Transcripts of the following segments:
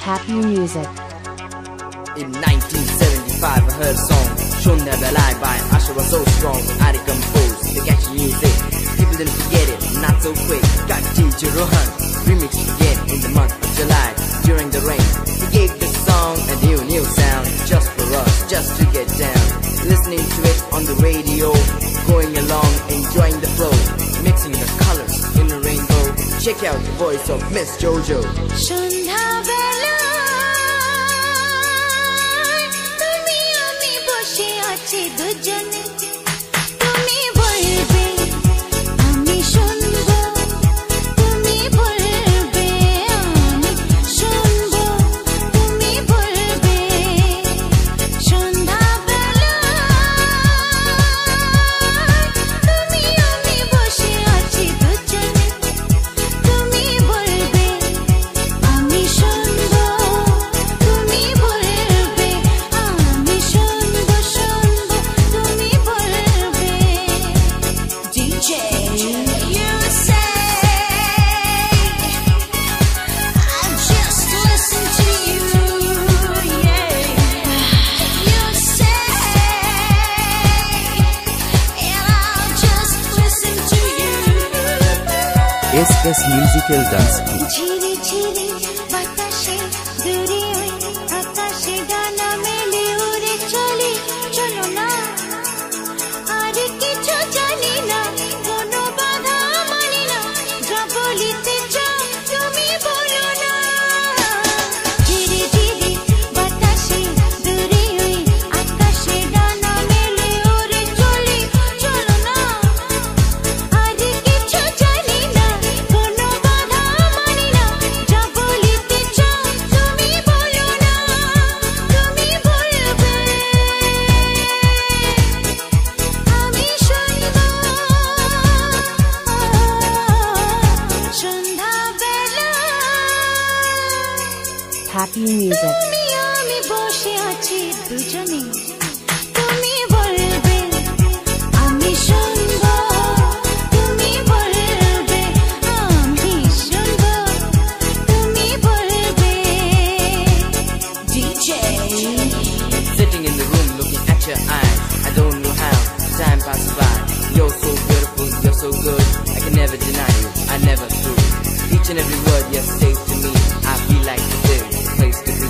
Happy music. In 1975 I heard a song, Shonda Belai by Asha was so strong. I composed the catchy music. People didn't forget it, not so quick. Got DJ Rohan remixed again in the month of July. During the rain, he gave the song a new sound, just for us, just to get down. Listening to it on the radio, going along, enjoying the flow, mixing the colors in a rainbow. Check out the voice of Miss Jojo. Shonda Belai, tumi ami boshe achi dujone, tumi bolbe, ami shunbo, tumi bolbe, ami shunbo, tumi bolbe. Shonda Belai, tumi ami boshe achi dujone, tumi bolbe, ami shunbo, tumi bolbe, ami shunbo, tumi bolbe. DJ, you say I just listen to you, yeah. You say and I'll just listen to you. SS Musical Dance Kit. ঝিরি ঝিরি বাতাসে দূরে ওই আকাশে ডানা মেলে উড়ে চলি, চলো না আর কিছু জানি না, কোনো বাধা মানি না, যা বলিতে চাও তুমি বলো না। ঝিরি ঝিরি বাতাসে দূরে ওই আকাশে ডানা মেলে উড়ে চলি, চলো না আর কিছু জানি না, কোনো বাধা মানি না, যা বলিতে চাও তুমি বলো না, তুমি বলবে আমি শুনবো। সন্ধ্যা বেলা Happy music. তুমি আমি বসে আছি দুজনে, তুমি বলবে আমি শুনবো, তুমি বলবে আমি শুনবো, তুমি বলবে। DJ, Sitting in the room looking at your eyes, I don't know how time passes by. You're so beautiful, you're so good, I can never deny you, I never do. Each and every word you say to me, I feel like this is the place to be.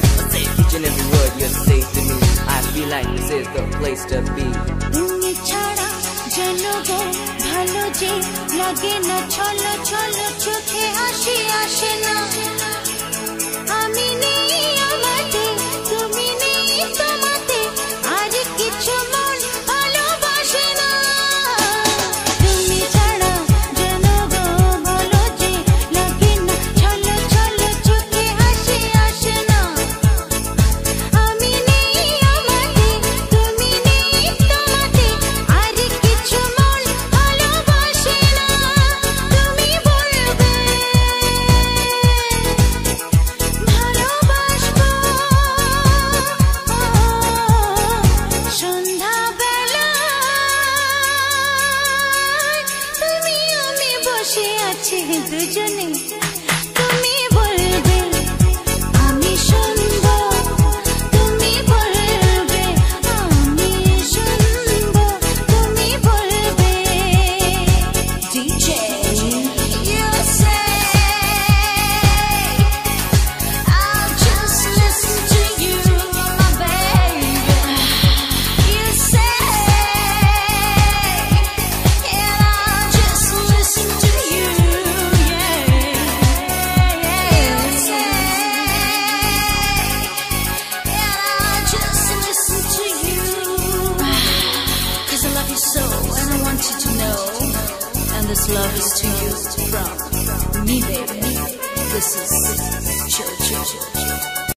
Each and every word you say to me, I feel like this is the place to be. তুমি ছাড়া যেন গো ভালো যে লাগে না, ছলো ছলো চোখে হাসি আসে না। আমি নেই আমাতে, তুমি নেই তোমাতে, আর কিছু মন ভালোবাসে না। তুমি ছাড়া যেন গো ভালো যে লাগে না, ছলো ছলো চোখে হাসি আসে না। আমি নেই আমাতে, তুমি নেই তোমাতে, আর কিছু মন ভালোবাসে না। তুমি বলবে ভালোবাসবো। সন্ধ্যা বেলা তুমি আমি বসে আছি দুজনে, তুমি বলবে আমি শুনবো, তুমি বলবে আমি শুনবো, তুমি বলবে। DJ, you say I'll just listen to you, my baby. You say and I'll just listen to you, yeah. You say and I'll just listen to you, 'cause I love you so and I want you to know, and this love is to you from me, baby. This is Jojo.